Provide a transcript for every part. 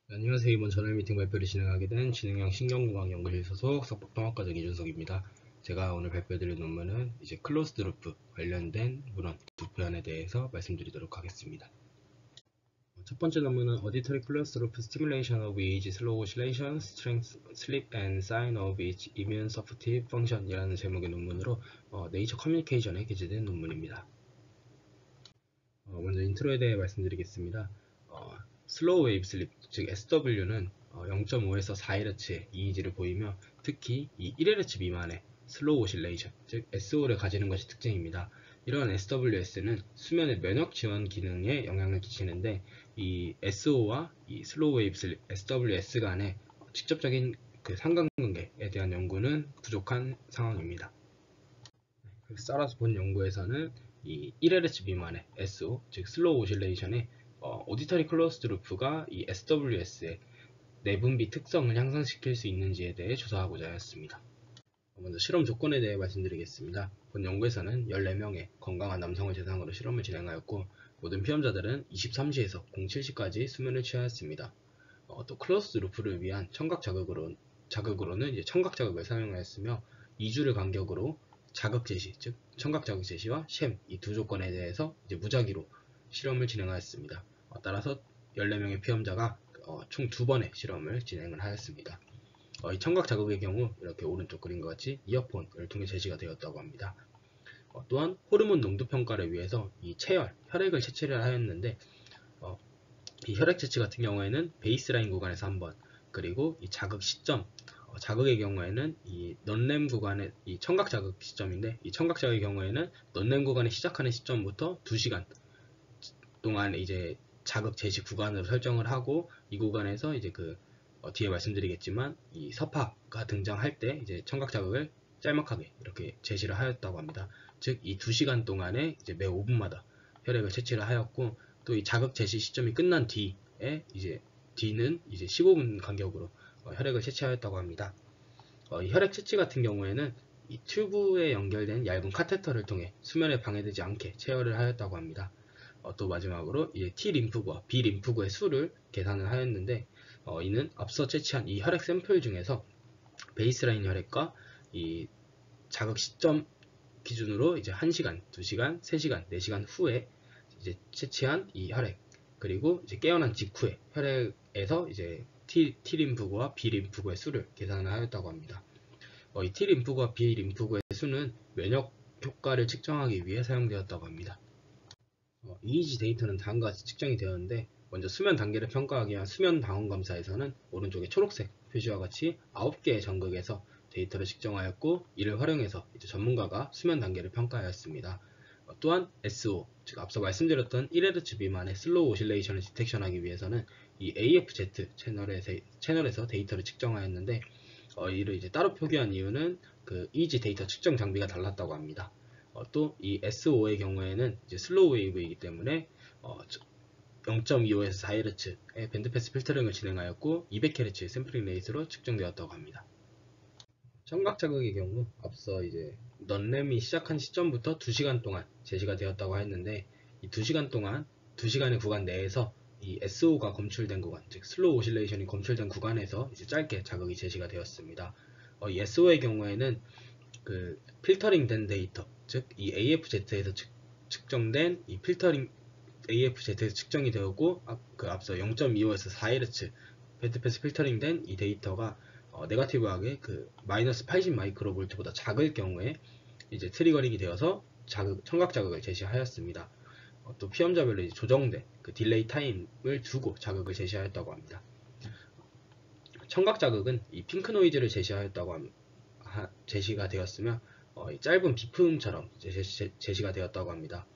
안녕하세요. 이번 저널 미팅 발표를 진행하게 된 지능형 신경공학 연구실 소속 석박통합과정 이준석입니다. 제가 오늘 발표드릴 논문은 이제 클로스드 루프 관련된 문헌 두 편에 대해서 말씀드리도록 하겠습니다. 첫 번째 논문은 Auditory Closed Loop Stimulation of Age Slow Oscillation, Strength, Sleep and Sign of Age Immune Supportive Function 이라는 제목의 논문으로 네이처 커뮤니케이션에 게재된 논문입니다. 먼저 인트로에 대해 말씀드리겠습니다. 슬로우 웨이브 슬립, 즉 SW는 0.5에서 4Hz의 EEG를 보이며 특히 이 1Hz 미만의 슬로우 오실레이션, 즉 SO를 가지는 것이 특징입니다. 이러한 SWS는 수면의 면역 지원 기능에 영향을 끼치는데 이 SO와 이 슬로우 웨이브 슬립 SWS 간의 직접적인 그 상관관계에 대한 연구는 부족한 상황입니다. 따라서 본 연구에서는 이 1Hz 미만의 SO, 즉 슬로우 오실레이션의 오디터리 클로스드 루프가 이 SWS의 내분비 특성을 향상시킬 수 있는지에 대해 조사하고자 하였습니다. 먼저 실험 조건에 대해 말씀드리겠습니다. 본 연구에서는 14명의 건강한 남성을 대상으로 실험을 진행하였고 모든 피험자들은 23시에서 07시까지 수면을 취하였습니다. 또 클로스드 루프를 위한 청각 자극으로는 이제 청각 자극을 사용하였으며 2주를 간격으로 자극 제시, 즉 청각 자극 제시와 쉔 이 두 조건에 대해서 이제 무작위로 실험을 진행하였습니다. 따라서 14명의 피험자가 총 2번의 실험을 진행을 하였습니다. 이 청각 자극의 경우 이렇게 오른쪽 그림과 같이 이어폰을 통해 제시가 되었다고 합니다. 또한 호르몬 농도 평가를 위해서 이 체열, 혈액을 채취를 하였는데 이 혈액 채취 같은 경우에는 베이스라인 구간에서 한 번, 그리고 이 자극 시점, 자극의 경우에는 이 넌램 구간의 이 청각 자극 시점인데 이 청각 자극의 경우에는 넌램 구간이 시작하는 시점부터 2시간 동안 이제 자극 제시 구간으로 설정을 하고 이 구간에서 이제 뒤에 말씀드리겠지만 이 서파가 등장할 때 이제 청각 자극을 짤막하게 이렇게 제시를 하였다고 합니다. 즉 이 2시간 동안에 이제 매 5분마다 혈액을 채취를 하였고 또 이 자극 제시 시점이 끝난 뒤에 이제 뒤는 이제 15분 간격으로 혈액을 채취하였다고 합니다. 이 혈액 채취 같은 경우에는 이 튜브에 연결된 얇은 카테터를 통해 수면에 방해되지 않게 체열을 하였다고 합니다. 또 마지막으로 이제 T 림프구와 B 림프구의 수를 계산을 하였는데 이는 앞서 채취한 이 혈액 샘플 중에서 베이스라인 혈액과 이 자극 시점 기준으로 이제 1시간, 2시간, 3시간, 4시간 후에 이제 채취한 이 혈액 그리고 이제 깨어난 직후에 혈액에서 이제 T 림프구와 B 림프구의 수를 계산을 하였다고 합니다. 이 T 림프구와 B 림프구의 수는 면역 효과를 측정하기 위해 사용되었다고 합니다. EEG 데이터는 다음과 같이 측정이 되었는데 먼저 수면 단계를 평가하기 위한 수면 방언 검사에서는 오른쪽에 초록색 표시와 같이 9개의 전극에서 데이터를 측정하였고 이를 활용해서 이제 전문가가 수면 단계를 평가하였습니다. 또한 SO, 즉 앞서 말씀드렸던 1Hz 미만의 슬로우 오실레이션을 디텍션하기 위해서는 이 AFZ 채널에서 데이터를 측정하였는데 이를 이제 따로 표기한 이유는 그 EEG 데이터 측정 장비가 달랐다고 합니다. 또 이 SO의 경우에는 이제 슬로우 웨이브이기 때문에 0.25에서 4Hz의 밴드패스 필터링을 진행하였고 200Hz의 샘플링 레이스로 측정되었다고 합니다. 청각 자극의 경우 앞서 이제 넌램이 시작한 시점부터 2시간 동안 제시가 되었다고 했는데 이 2시간 동안 2시간의 구간 내에서 이 SO가 검출된 구간, 즉 슬로우 오실레이션이 검출된 구간에서 이제 짧게 자극이 제시가 되었습니다. 이 SO의 경우에는 그 필터링 된 데이터, 즉 이 AFZ에서 측정된 이 필터링 AFZ에서 측정이 되었고 앞서 0.25에서 4Hz 밴드패스 필터링 된 이 데이터가 네거티브하게 그 마이너스 80 마이크로볼트보다 작을 경우에 이제 트리거링이 되어서 청각 자극을 제시하였습니다. 또 피험자별로 이제 조정된 그 딜레이 타임을 두고 자극을 제시하였다고 합니다. 청각 자극은 이 핑크 노이즈를 제시가 되었으며 짧은 비품처럼 제시가 되었다고 합니다.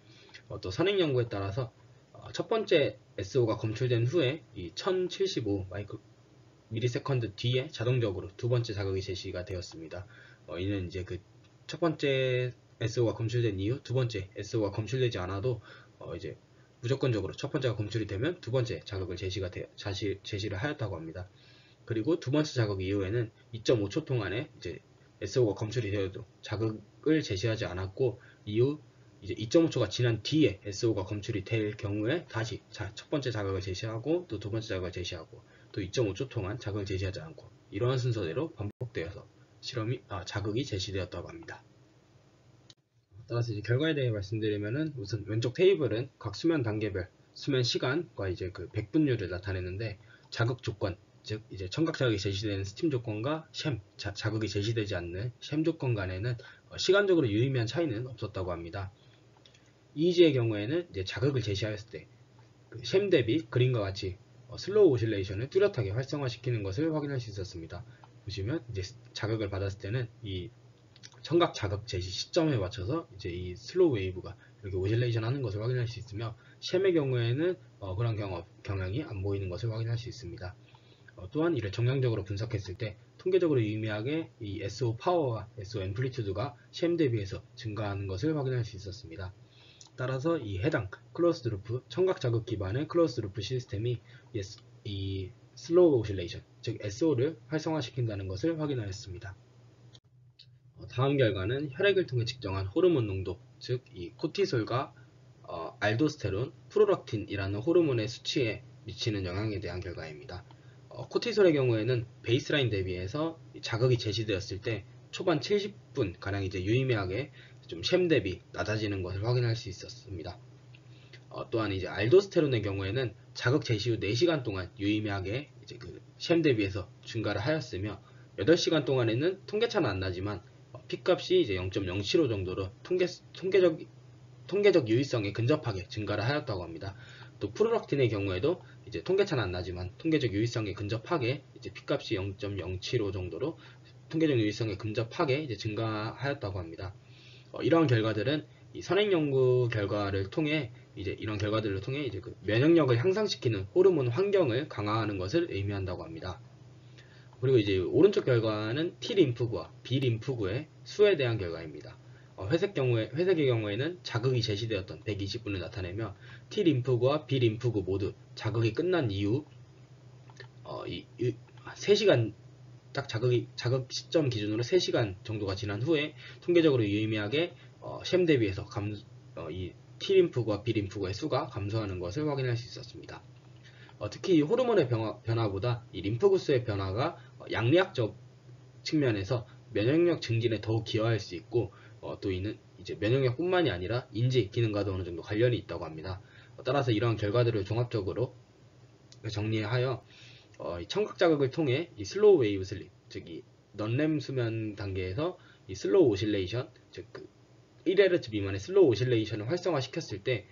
또 선행 연구에 따라서 첫 번째 SO가 검출된 후에 이 1075 미리세컨드 뒤에 자동적으로 두 번째 자극이 제시가 되었습니다. 이는 이제 그 첫 번째 SO가 검출된 이후 두 번째 SO가 검출되지 않아도 이제 무조건적으로 첫 번째가 검출이 되면 두 번째 자극을 제시를 하였다고 합니다. 그리고 두 번째 자극 이후에는 2.5초 동안에 이제 SO가 검출이 되어도 자극을 제시하지 않았고 이후 이제 2.5초가 지난 뒤에 SO가 검출이 될 경우에 다시 첫 번째 자극을 제시하고 또 두 번째 자극을 제시하고 또 2.5초 동안 자극을 제시하지 않고 이러한 순서대로 반복되어서 자극이 제시되었다고 합니다. 따라서 이제 결과에 대해 말씀드리면은 우선 왼쪽 테이블은 각 수면 단계별 수면 시간과 이제 그 백분율을 나타내는데 자극 조건, 즉 이제 청각 자극이 제시되는 스팀 조건과 자극이 제시되지 않는 샘 조건 간에는 시간적으로 유의미한 차이는 없었다고 합니다. EEG의 경우에는 이제 자극을 제시하였을 때 샘 대비 그림과 같이 슬로우 오실레이션을 뚜렷하게 활성화시키는 것을 확인할 수 있었습니다. 보시면 이제 자극을 받았을 때는 이 청각 자극 제시 시점에 맞춰서 이제 이 슬로우 웨이브가 이렇게 오실레이션 하는 것을 확인할 수 있으며 샘의 경우에는 그런 경향이 안 보이는 것을 확인할 수 있습니다. 또한 이를 정량적으로 분석했을 때 통계적으로 유의미하게 이 SO 파워와 SO 앰플리튜드가 샘 대비해서 증가하는 것을 확인할 수 있었습니다. 따라서 이 해당 클로즈드 루프 청각 자극 기반의 클로즈드 루프 시스템이 이 슬로우 오실레이션 즉 SO를 활성화시킨다는 것을 확인하였습니다. 다음 결과는 혈액을 통해 측정한 호르몬 농도 즉 이 코티솔과 알도스테론, 프로락틴이라는 호르몬의 수치에 미치는 영향에 대한 결과입니다. 코티솔의 경우에는 베이스라인 대비해서 자극이 제시되었을 때 초반 70분 가량 이제 유의미하게 좀 샘 대비 낮아지는 것을 확인할 수 있었습니다. 또한 이제 알도스테론의 경우에는 자극 제시 후 4시간 동안 유의미하게 이제 그 샘 대비해서 증가를 하였으며 8시간 동안에는 통계차는 안 나지만 P값이 이제 0.075 정도로 통계적 유의성에 근접하게 증가를 하였다고 합니다. 또 프로락틴의 경우에도 이제 통계차는 안 나지만 통계적 유의성에 근접하게 이제 P값이 0.075 정도로 통계적 유의성에 근접하게 이제 증가하였다고 합니다. 이러한 결과들은 이 선행 연구 결과를 통해 이제 그 면역력을 향상시키는 호르몬 환경을 강화하는 것을 의미한다고 합니다. 그리고 이제 오른쪽 결과는 T 림프구와 B 림프구의 수에 대한 결과입니다. 회색의 경우에는 자극이 제시되었던 120분을 나타내며 T 림프구와 B 림프구 모두 자극이 끝난 이후 3시간 딱 자극 시점 기준으로 3시간 정도가 지난 후에 통계적으로 유의미하게 샘 대비해서 이 T 림프구와 B 림프구의 수가 감소하는 것을 확인할 수 있었습니다. 특히 이 호르몬의 변화보다 이 림프구 수의 변화가 양리학적 측면에서 면역력 증진에 더욱 기여할 수 있고 또 이는 이제 면역력뿐만이 아니라 인지 기능과도 어느 정도 관련이 있다고 합니다. 따라서 이러한 결과들을 종합적으로 정리하여 청각 자극을 통해 이 슬로우 웨이브 슬립, 즉 이 넌렘 수면 단계에서 이 슬로우 오실레이션, 즉 1Hz 미만의 슬로우 오실레이션을 활성화시켰을 때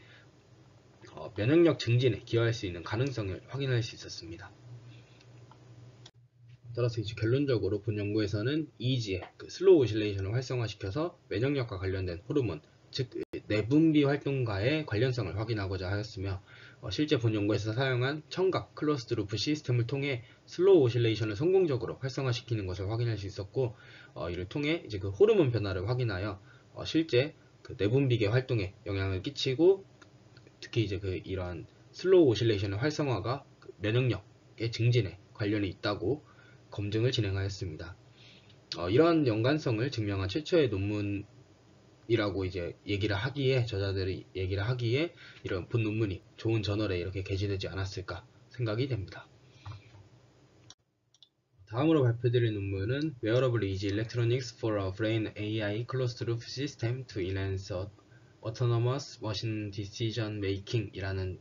면역력 증진에 기여할 수 있는 가능성을 확인할 수 있었습니다. 따라서 이제 결론적으로 본 연구에서는 EEG의 그 슬로우 오실레이션을 활성화시켜서 면역력과 관련된 호르몬, 즉 내분비 활동과의 관련성을 확인하고자 하였으며 실제 본 연구에서 사용한 청각 클로스드 루프 시스템을 통해 슬로우 오실레이션을 성공적으로 활성화시키는 것을 확인할 수 있었고 이를 통해 이제 그 호르몬 변화를 확인하여 실제 그 내분비계 활동에 영향을 끼치고 특히 이제 그 이러한 슬로우 오실레이션의 활성화가 그 면역력의 증진에 관련이 있다고 검증을 진행하였습니다. 이러한 연관성을 증명한 최초의 논문이라고 이제 저자들이 얘기를 하기에 이런 본 논문이 좋은 저널에 이렇게 게재되지 않았을까 생각이 됩니다. 다음으로 발표드릴 논문은 Wearable EEG Electronics for a Brain AI Closed Loop System to Enhance Autonomous Machine Decision Making 이라는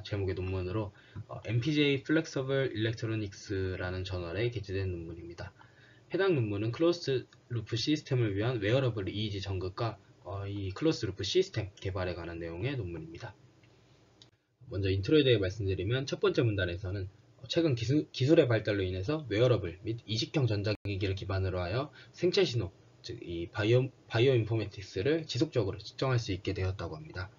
제목의 논문으로 MPJ Flexible Electronics라는 저널에 게재된 논문입니다. 해당 논문은 클로스드 루프 시스템을 위한 웨어러블 EEG 전극과 이 클로스드 루프 시스템 개발에 관한 내용의 논문입니다. 먼저 인트로에 대해 말씀드리면 첫 번째 문단에서는 최근 기술의 발달로 인해서 웨어러블 및 이식형 전자기기를 기반으로 하여 생체 신호, 즉 이 바이오 인포메틱스를 지속적으로 측정할 수 있게 되었다고 합니다.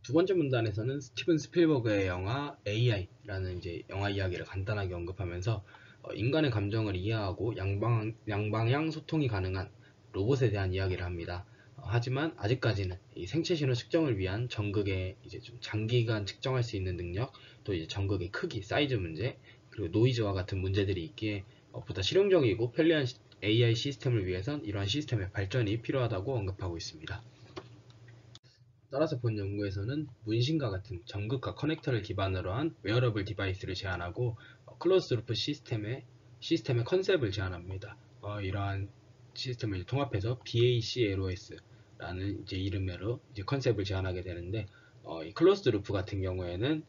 두 번째 문단에서는 스티븐 스필버그의 영화 AI라는 이제 영화 이야기를 간단하게 언급하면서 인간의 감정을 이해하고 양방향 소통이 가능한 로봇에 대한 이야기를 합니다. 하지만 아직까지는 이 생체 신호 측정을 위한 전극의 이제 좀 장기간 측정할 수 있는 능력, 또 이제 전극의 크기, 사이즈 문제, 그리고 노이즈와 같은 문제들이 있기에 보다 실용적이고 편리한 AI 시스템을 위해선 이러한 시스템의 발전이 필요하다고 언급하고 있습니다. 따라서 본 연구에서는 문신과 같은 전극과 커넥터를 기반으로 한 웨어러블 디바이스를 제안하고 클로즈 루프 시스템의 컨셉을 제안합니다. 이러한 시스템을 통합해서 BACLOS라는 이제 이름으로 이제 컨셉을 제안하게 되는데, 이 클로즈 루프 같은 경우에는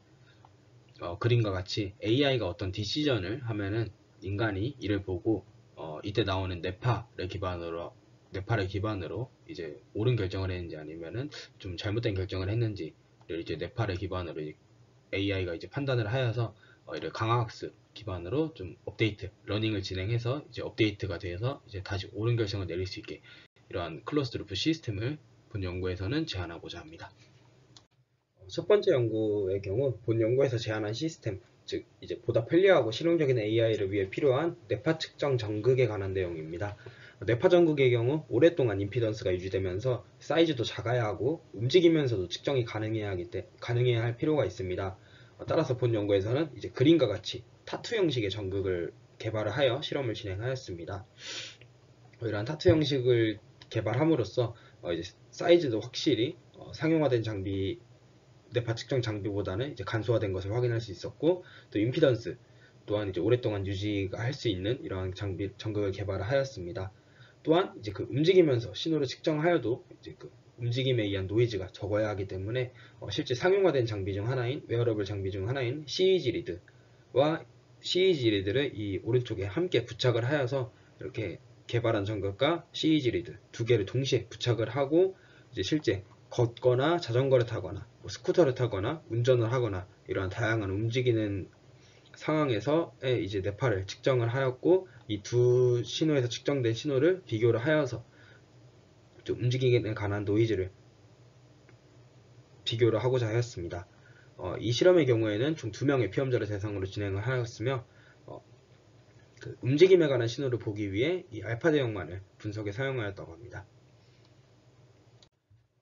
그림과 같이 AI가 어떤 디시전을 하면은 인간이 이를 보고 이때 나오는 뇌파를 기반으로 이제 옳은 결정을 했는지 아니면은 좀 잘못된 결정을 했는지를 이제 뇌파를 기반으로 AI가 이제 판단을 하여서 이를 강화학습 기반으로 좀 업데이트, 러닝을 진행해서 이제 업데이트가 돼서 이제 다시 옳은 결정을 내릴 수 있게 이러한 클로스드 루프 시스템을 본 연구에서는 제안하고자 합니다. 첫 번째 연구의 경우 본 연구에서 제안한 시스템, 즉 이제 보다 편리하고 실용적인 AI를 위해 필요한 뇌파 측정 전극에 관한 내용입니다. 뇌파 전극의 경우 오랫동안 임피던스가 유지되면서 사이즈도 작아야 하고 움직이면서도 측정이 가능해야 할 필요가 있습니다. 따라서 본 연구에서는 이제 그림과 같이 타투 형식의 전극을 개발을 하여 실험을 진행하였습니다. 이러한 타투 형식을 개발함으로써 이제 사이즈도 확실히 상용화된 장비 뇌파 측정 장비보다는 이제 간소화된 것을 확인할 수 있었고, 또 임피던스 또한 이제 오랫동안 유지가 할 수 있는 이러한 전극을 개발을 하였습니다. 또한 이제 그 움직이면서 신호를 측정하여도 이제 그 움직임에 의한 노이즈가 적어야 하기 때문에 실제 상용화된 장비 중 하나인 웨어러블 장비 중 하나인 CEG 리드와 CEG 리드를 이 오른쪽에 함께 부착을 하여서 이렇게 개발한 전극과 CEG 리드 두 개를 동시에 부착을 하고 이제 실제 걷거나 자전거를 타거나 스쿠터를 타거나 운전을 하거나 이러한 다양한 움직이는 상황에서의 이제 뇌파를 측정을 하였고, 이 두 신호에서 측정된 신호를 비교를 하여서 좀 움직임에 관한 노이즈를 비교를 하고자 하였습니다. 이 실험의 경우에는 총 2명의 피험자를 대상으로 진행을 하였으며, 그 움직임에 관한 신호를 보기 위해 이 알파 대형만을 분석에 사용하였다고 합니다.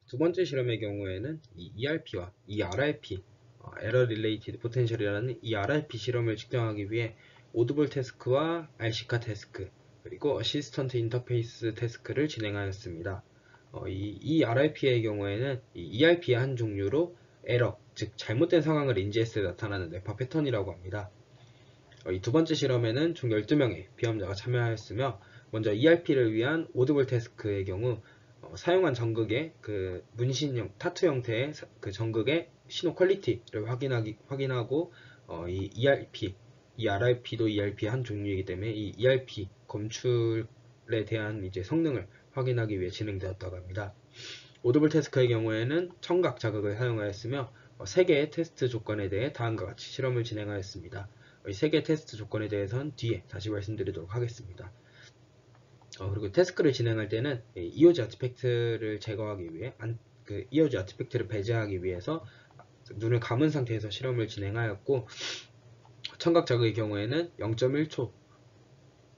두 번째 실험의 경우에는 이 ERP와 ERIP, Error Related Potential이라는 ERIP 실험을 측정하기 위해 오드블 태스크와 RC카 태스크, 그리고 어시스턴트 인터페이스 태스크를 진행하였습니다. 이 ERIP의 경우에는 이 ERP의 한 종류로 에러, 즉 잘못된 상황을 인지했을 때 나타나는 뇌파 패턴이라고 합니다. 이 두 번째 실험에는 총 12명의 비험자가 참여하였으며, 먼저 ERP를 위한 오드블 태스크의 경우 사용한 전극의 그 문신형 타투 형태의 그 전극의 신호 퀄리티를 확인하고 이 ERIP도 ERP의 한 종류이기 때문에 이 ERP 검출에 대한 이제 성능을 확인하기 위해 진행되었다고 합니다. 오드블 태스크의 경우에는 청각 자극을 사용하였으며 3개의 테스트 조건에 대해 다음과 같이 실험을 진행하였습니다. 이 3개의 테스트 조건에 대해서는 뒤에 다시 말씀드리도록 하겠습니다. 그리고 태스크를 진행할 때는 EOG 아티팩트를 제거하기 위해 EOG 아티팩트를 배제하기 위해서 눈을 감은 상태에서 실험을 진행하였고, 청각 자극의 경우에는 0.1초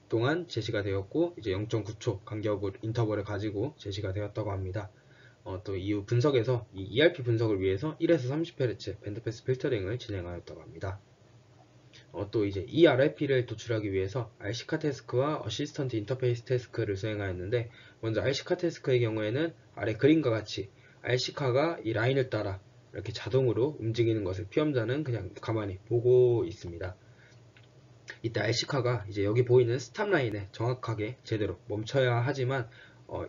동안 제시가 되었고 이제 0.9초 간격으로 인터벌을 가지고 제시가 되었다고 합니다. 또 이후 분석에서 이 ERP 분석을 위해서 1에서 30Hz 밴드패스 필터링을 진행하였다고 합니다. 또 이제 ERIP를 도출하기 위해서 RC카 태스크와 어시스턴트 인터페이스 태스크를 수행하였는데, 먼저 RC카 태스크의 경우에는 아래 그림과 같이 RC카가 이 라인을 따라 이렇게 자동으로 움직이는 것을 피험자는 그냥 가만히 보고 있습니다. 이때 RC카가 이제 여기 보이는 스탑 라인에 정확하게 제대로 멈춰야 하지만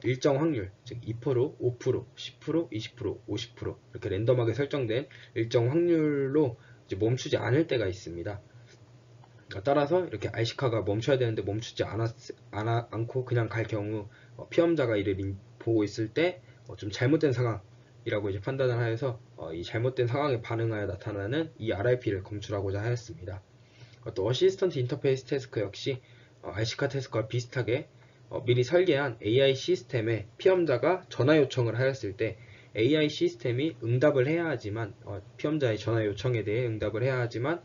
일정 확률, 즉 2%, 5%, 10%, 20%, 50% 이렇게 랜덤하게 설정된 일정 확률로 이제 멈추지 않을 때가 있습니다. 따라서 이렇게 RC카가 멈춰야 되는데 멈추지 않고 그냥 갈 경우 피험자가 이를 보고 있을 때 좀 잘못된 상황이라고 이제 판단을 하여서 이 잘못된 상황에 반응하여 나타나는 이 RIP를 검출하고자 하였습니다. 또 어시스턴트 인터페이스 태스크 역시 RC카 태스크와 비슷하게 미리 설계한 AI 시스템에 피험자가 전화 요청을 하였을 때 AI 시스템이 응답을 해야 하지만 피험자의 전화 요청에 대해 응답을 해야 하지만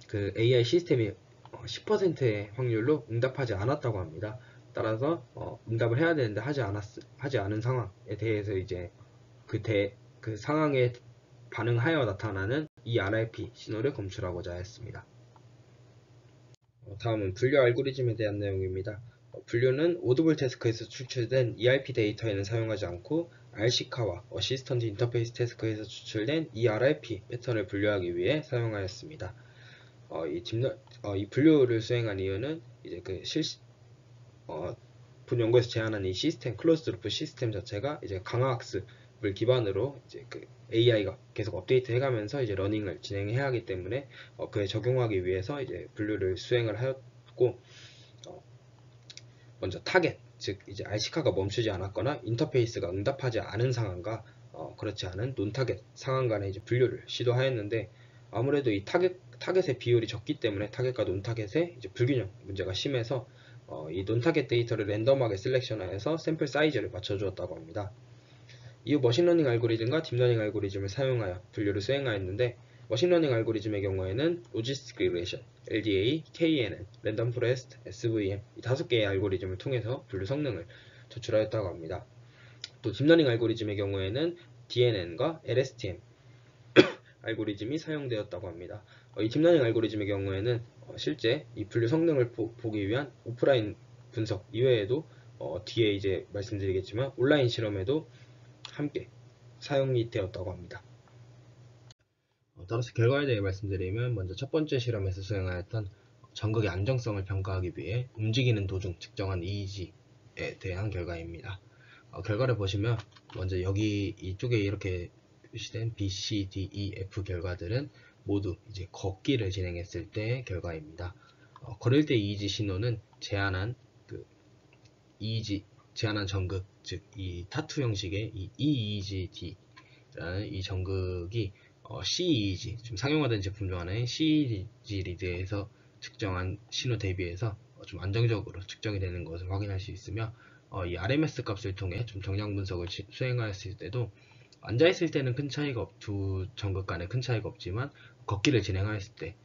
그 AI 시스템이 10%의 확률로 응답하지 않았다고 합니다. 따라서 응답을 해야 되는데 하지 않은 상황에 대해서 이제 그 상황에 반응하여 나타나는 이 RIP 신호를 검출하고자 했습니다. 다음은 분류 알고리즘에 대한 내용입니다. 분류는 오드블 태스크에서 추출된 ERP 데이터에는 사용하지 않고 RC카와 어시스턴트 인터페이스 태스크에서 추출된 ERIP 패턴을 분류하기 위해 사용하였습니다. 이 분류를 수행한 이유는 이제 본 연구에서 제안한 이 시스템, 클로즈드 루프 시스템 자체가 이제 강화학습을 기반으로 이제 AI가 계속 업데이트 해가면서 이제 러닝을 진행해야 하기 때문에 그에 적용하기 위해서 이제 분류를 수행을 하였고, 먼저 타겟, 즉 이제 RC카가 멈추지 않았거나 인터페이스가 응답하지 않은 상황과 그렇지 않은 논타겟 상황 간의 이제 분류를 시도하였는데, 아무래도 이 타겟의 비율이 적기 때문에 타겟과 논타겟의 이제 불균형 문제가 심해서 이 논타겟 데이터를 랜덤하게 셀렉션하여서 샘플 사이즈를 맞춰주었다고 합니다. 이후 머신러닝 알고리즘과 딥러닝 알고리즘을 사용하여 분류를 수행하였는데, 머신러닝 알고리즘의 경우에는 로지스틱 리그레션, LDA, KNN, 랜덤 포레스트, SVM 이 5개의 알고리즘을 통해서 분류 성능을 도출하였다고 합니다. 또 딥러닝 알고리즘의 경우에는 DNN과 LSTM 알고리즘이 사용되었다고 합니다. 이 딥러닝 알고리즘의 경우에는 실제 이 분류 성능을 보기 위한 오프라인 분석 이외에도 뒤에 이제 말씀드리겠지만 온라인 실험에도 함께 사용이 되었다고 합니다. 따라서 결과에 대해 말씀드리면, 먼저 첫 번째 실험에서 수행하였던 전극의 안정성을 평가하기 위해 움직이는 도중 측정한 EEG에 대한 결과입니다. 결과를 보시면 먼저 여기 이쪽에 이렇게 표시된 B, C, D, E, F 결과들은 모두 이제 걷기를 진행했을 때의 결과입니다. 걸을 때 EEG 신호는 제한한 제한한 전극, 즉 이 타투 형식의 이 EEG-D라는 이 전극이 CEG, 좀 상용화된 제품 중 하나인 CEG 리드에서 측정한 신호 대비해서 좀 안정적으로 측정이 되는 것을 확인할 수 있으며, 이 RMS 값을 통해 좀 정량 분석을 수행하였을 때도 앉아있을 때는 두 전극 간에 큰 차이가 없지만 걷기를 진행하였을 때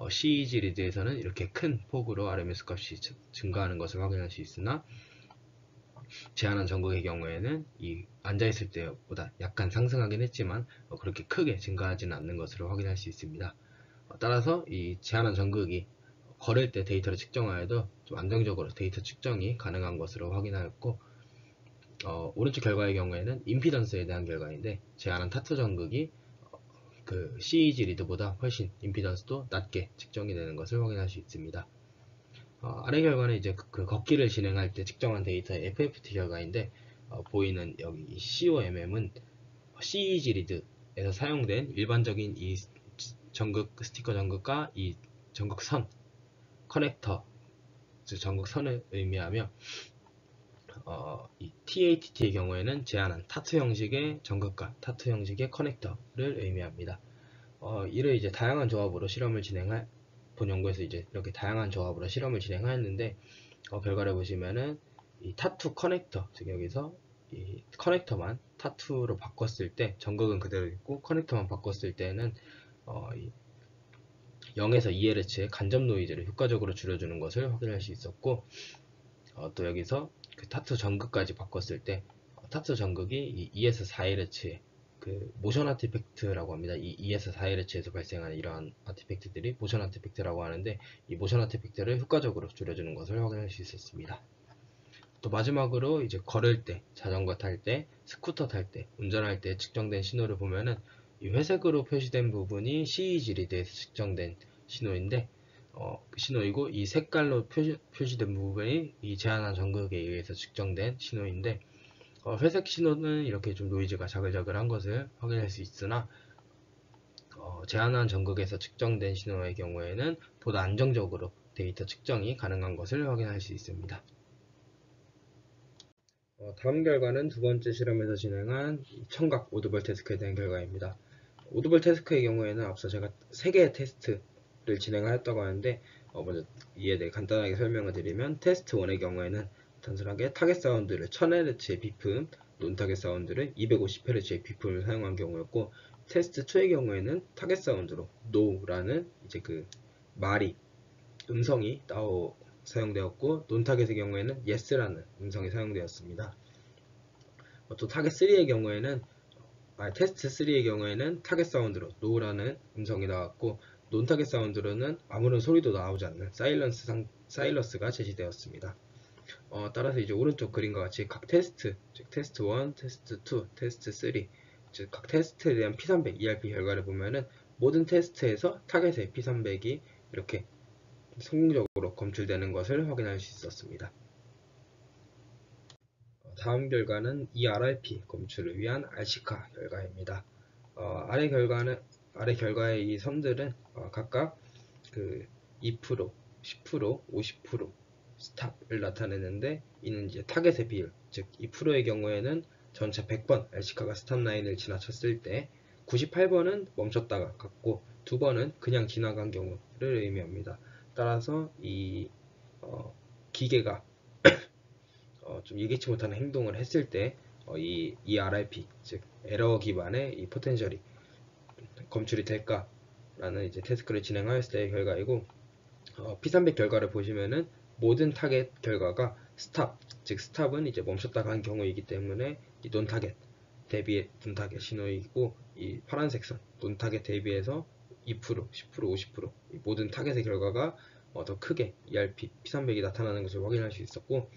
CEG 리드에서는 이렇게 큰 폭으로 RMS 값이 증가하는 것을 확인할 수 있으나, 제한한 전극의 경우에는 이 앉아있을 때보다 약간 상승하긴 했지만 그렇게 크게 증가하지는 않는 것으로 확인할 수 있습니다. 따라서 이 제한한 전극이 걸을 때 데이터를 측정하여도 좀 안정적으로 데이터 측정이 가능한 것으로 확인하였고, 오른쪽 결과의 경우에는 임피던스에 대한 결과인데, 제한한 타투 전극이 CEG 리드보다 훨씬 임피던스도 낮게 측정이 되는 것을 확인할 수 있습니다. 아래 결과는 이제 걷기를 진행할 때 측정한 데이터의 FFT 결과인데, 보이는 여기 COMM은 CEG 리드에서 사용된 일반적인 이 스티커 전극과 이 전극선, 커넥터, 즉 전극선을 의미하며, 이 TATT의 경우에는 제한한 타투 형식의 전극과 타투 형식의 커넥터를 의미합니다. 이를 이제 다양한 조합으로 본 연구에서 이제 이렇게 다양한 조합으로 실험을 진행하였는데, 결과를 보시면은 이 타투 커넥터, 즉 여기서 이 커넥터만 타투로 바꿨을 때 전극은 그대로 있고 커넥터만 바꿨을 때는 0에서 2Hz의 간접 노이즈를 효과적으로 줄여주는 것을 확인할 수 있었고, 또 여기서 그 타투 전극까지 바꿨을 때 타투 전극이 이 2에서 4Hz의 모션 아티팩트라고 합니다. 이 2에서 4Hz에서 발생하는 이러한 아티팩트들이 모션 아티팩트라고 하는데, 이 모션 아티팩트를 효과적으로 줄여주는 것을 확인할 수 있었습니다. 또 마지막으로 이제 걸을 때, 자전거 탈 때, 스쿠터 탈 때, 운전할 때 측정된 신호를 보면은 이 회색으로 표시된 부분이 CEG 리드에서 측정된 신호인데, 신호이고, 이 색깔로 표시된 부분이 이 제한한 전극에 의해서 측정된 신호인데, 회색 신호는 이렇게 좀 노이즈가 자글자글한 것을 확인할 수 있으나, 제한한 전극에서 측정된 신호의 경우에는 보다 안정적으로 데이터 측정이 가능한 것을 확인할 수 있습니다. 다음 결과는 두 번째 실험에서 진행한 청각 오드벌 태스크에 대한 결과입니다. 오드벌 태스크의 경우에는 앞서 제가 3개의 테스트를 진행하였다고 하는데, 먼저 이에 대해 간단하게 설명을 드리면, 테스트 1의 경우에는 단순하게 타겟 사운드를 1000Hz의 비품, 논 타겟 사운드를 250Hz의 비품을 사용한 경우였고, 테스트 2의 경우에는 타겟 사운드로 NO라는 이제 말이 음성이 사용되었고, 논 타겟의 경우에는 YES라는 음성이 사용되었습니다. 또 타겟 3의 경우에는 테스트 3의 경우에는 타겟 사운드로 NO라는 음성이 나왔고, 논 타겟 사운드로는 아무런 소리도 나오지 않는 사일런스가 제시되었습니다. 따라서 이제 오른쪽 그림과 같이 각 테스트, 즉 테스트 1, 테스트 2, 테스트 3, 즉 각 테스트에 대한 P300 ERP 결과를 보면은 모든 테스트에서 타겟의 P300이 이렇게 성공적으로 검출되는 것을 확인할 수 있었습니다. 다음 결과는 ERRP 검출을 위한 RC카 결과입니다. 아래 결과의 이 선들은 각각 그 2%, 10%, 50% 스탑을 나타내는데, 이는 이제 타겟의 비율, 즉 2%의 경우에는 전체 100번 RC카가 스탑 라인을 지나쳤을 때 98번은 멈췄다가 갔고 2번은 그냥 지나간 경우를 의미합니다. 따라서 이 기계가 좀 예기치 못한 행동을 했을 때 이 ERRP, 즉 에러 기반의 이 포텐셜이 검출이 될까라는 이제 테스트를 진행하였을 때의 결과이고, P300 결과를 보시면은 모든 타겟 결과가 스탑, 즉 스탑은 이제 멈췄다 간 경우이기 때문에 이 논 타겟 대비 논 타겟 신호이고, 이 파란색 선 논 타겟 대비해서 2%, 10%, 50% 이 모든 타겟의 결과가 더 크게 ERP P300이 나타나는 것을 확인할 수 있었고,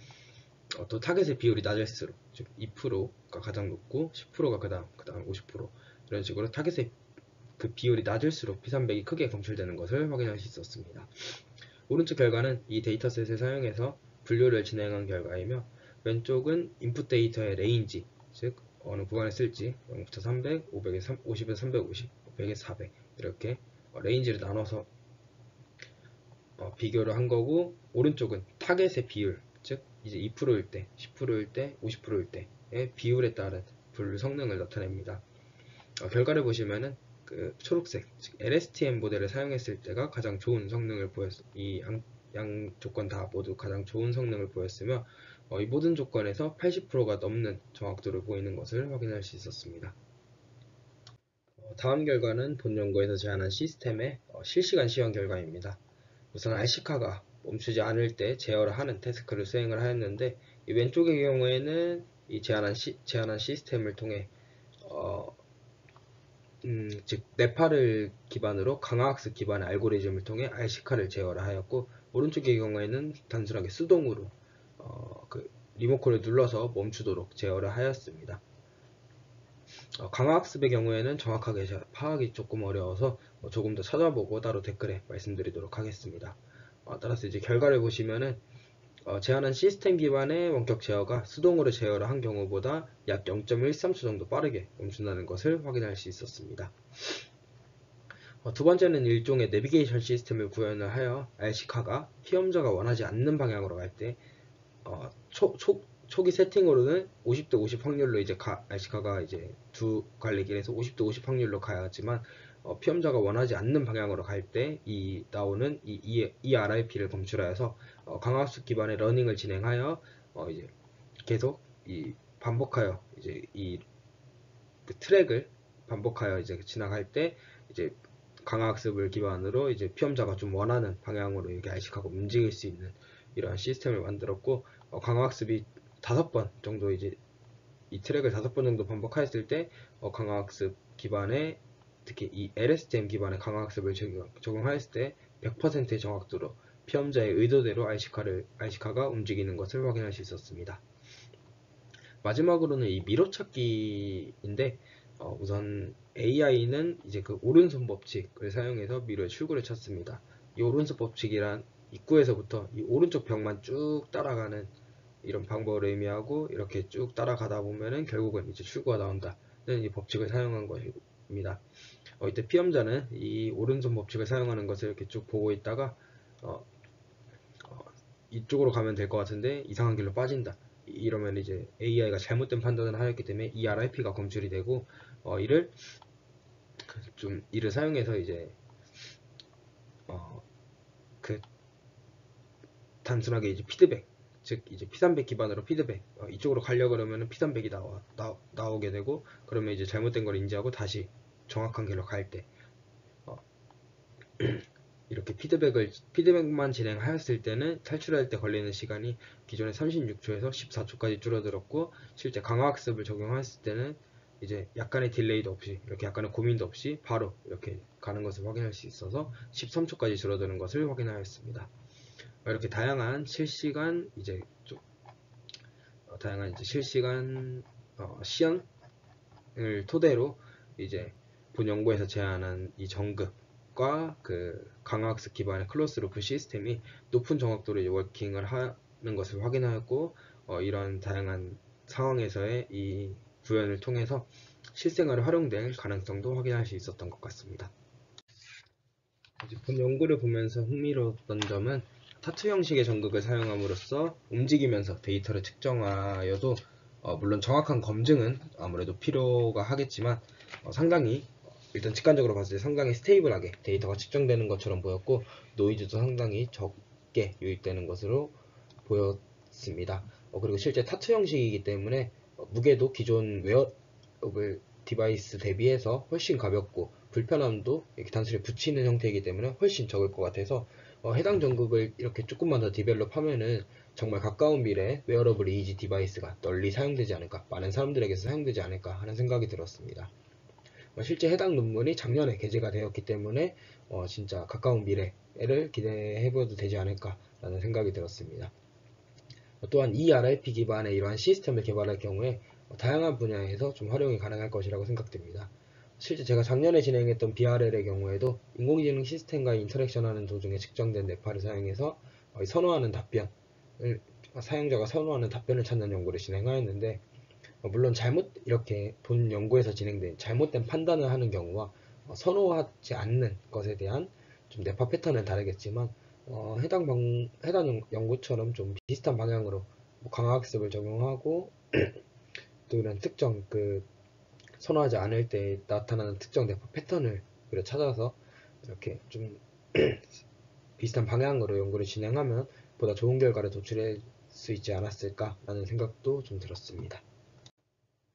또 타겟의 비율이 낮을수록, 즉 2%가 가장 높고 10%가 그다음 50% 이런 식으로 타겟의 그 비율이 낮을수록 P300이 크게 검출되는 것을 확인할 수 있었습니다. 오른쪽 결과는 이 데이터셋을 사용해서 분류를 진행한 결과이며, 왼쪽은 인풋 데이터의 레인지, 즉 어느 구간에 쓸지 0부터 300, 500에서 50에서 350, 100에서 400 이렇게 레인지를 나눠서 비교를 한 거고, 오른쪽은 타겟의 비율, 즉 이제 2%일 때, 10%일 때, 50%일 때의 비율에 따른 분류 성능을 나타냅니다. 결과를 보시면은 그 초록색, 즉 LSTM 모델을 사용했을 때가 가장 좋은 성능을 이 양 조건 다 모두 가장 좋은 성능을 보였으며, 이 모든 조건에서 80%가 넘는 정확도를 보이는 것을 확인할 수 있었습니다. 다음 결과는 본 연구에서 제안한 시스템의 실시간 시험 결과입니다. 우선 RC카가 멈추지 않을 때 제어를 하는 태스크를 수행을 하였는데, 이 왼쪽의 경우에는 이 제안한 시스템을 통해 즉 네파를 기반으로 강화학습 기반의 알고리즘을 통해 RC카를 제어를 하였고, 오른쪽의 경우에는 단순하게 수동으로 그 리모컨을 눌러서 멈추도록 제어를 하였습니다. 강화학습의 경우에는 정확하게 파악이 조금 어려워서 조금 더 찾아보고 따로 댓글에 말씀드리도록 하겠습니다. 따라서 이제 결과를 보시면은 제한한 시스템 기반의 원격 제어가 수동으로 제어를 한 경우보다 약 0.13초 정도 빠르게 멈춘다는 것을 확인할 수 있었습니다. 두 번째는 일종의 내비게이션 시스템을 구현을 하여 RC카가 피험자가 원하지 않는 방향으로 갈 때 초기 세팅으로는 50대 50 확률로 이제 RC카가 이제 두 갈래길에서 50대 50 확률로 가야 하지만, 피험자가 원하지 않는 방향으로 갈 때 나오는 이 ERRP를 검출하여서 강화학습 기반의 러닝을 진행하여 이제 계속 반복하여 이제 그 트랙을 반복하여 이제 지나갈 때 이제 강화학습을 기반으로 이제 피험자가 좀 원하는 방향으로 이렇게 RC카가 움직일 수 있는 이러한 시스템을 만들었고, 강화학습이 5번 정도 이제 이 트랙을 5번 정도 반복하였을 때 강화학습 기반의 특히 이 LSTM 기반의 강화학습을 적용하였을 때 100%의 정확도로 피험자의 의도대로 RC카가 움직이는 것을 확인할 수 있었습니다. 마지막으로는 이 미로찾기인데, 우선 AI는 이제 그 오른손 법칙을 사용해서 미로의 출구를 찾습니다. 이 오른손 법칙이란 입구에서부터 이 오른쪽 벽만 쭉 따라가는 이런 방법을 의미하고, 이렇게 쭉 따라가다 보면은 결국은 이제 출구가 나온다는 이 법칙을 사용한 것입니다. 이때 피험자는 이 오른손 법칙을 사용하는 것을 이렇게 쭉 보고 있다가 이쪽으로 가면 될 것 같은데 이상한 길로 빠진다, 이러면 이제 AI가 잘못된 판단을 하였기 때문에 ERRP가 검출이 되고, 이를 사용해서 이제 그 단순하게 이제 피드백, 즉 이제 P300 기반으로 피드백, 이쪽으로 가려고 그러면 P300이 나오게 되고, 그러면 이제 잘못된 걸 인지하고 다시 정확한 길로 갈 때 이렇게 피드백만 진행하였을 때는 탈출할 때 걸리는 시간이 기존의 36초에서 14초까지 줄어들었고, 실제 강화학습을 적용했을 때는 이제 약간의 딜레이도 없이, 이렇게 약간의 고민도 없이 바로 이렇게 가는 것을 확인할 수 있어서 13초까지 줄어드는 것을 확인하였습니다. 이렇게 다양한 실시간 이제 좀 다양한 이제 실시간 시연을 토대로 이제 본 연구에서 제안한 이 정급과 그 강화학습 기반의 클로스루프 시스템이 높은 정확도로 워킹을 하는 것을 확인하였고, 이런 다양한 상황에서의 이 구현을 통해서 실생활에 활용될 가능성도 확인할 수 있었던 것 같습니다. 본 연구를 보면서 흥미로웠던 점은 타투 형식의 전극을 사용함으로써 움직이면서 데이터를 측정하여도 물론 정확한 검증은 아무래도 필요가 하겠지만 상당히 일단 직관적으로 봤을 때 상당히 스테이블하게 데이터가 측정되는 것처럼 보였고, 노이즈도 상당히 적게 유입되는 것으로 보였습니다. 그리고 실제 타투 형식이기 때문에 무게도 기존 웨어러블 디바이스 대비해서 훨씬 가볍고, 불편함도 이렇게 단순히 붙이는 형태이기 때문에 훨씬 적을 것 같아서 해당 전극을 이렇게 조금만 더 디벨롭하면은 정말 가까운 미래에 웨어러블 EEG 디바이스가 널리 사용되지 않을까, 많은 사람들에게서 사용되지 않을까 하는 생각이 들었습니다. 실제 해당 논문이 작년에 게재가 되었기 때문에 진짜 가까운 미래를 기대해봐도 되지 않을까 라는 생각이 들었습니다. 또한 ERIP 기반의 이러한 시스템을 개발할 경우에 다양한 분야에서 좀 활용이 가능할 것이라고 생각됩니다. 실제 제가 작년에 진행했던 BRL의 경우에도 인공지능 시스템과 인터랙션하는 도중에 측정된 뇌파를 사용해서 선호하는 답변을 사용자가 선호하는 답변을 찾는 연구를 진행하였는데, 물론 잘못 이렇게 본 연구에서 진행된 잘못된 판단을 하는 경우와 선호하지 않는 것에 대한 좀 뇌파 패턴은 다르겠지만 해당 연구처럼 좀 비슷한 방향으로 강화학습을 적용하고 또 이런 특정 선호하지 않을 때 나타나는 특정 뇌파 패턴을 찾아서 이렇게 좀 비슷한 방향으로 연구를 진행하면 보다 좋은 결과를 도출할 수 있지 않았을까라는 생각도 좀 들었습니다.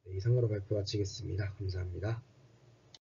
네, 이상으로 발표 마치겠습니다. 감사합니다.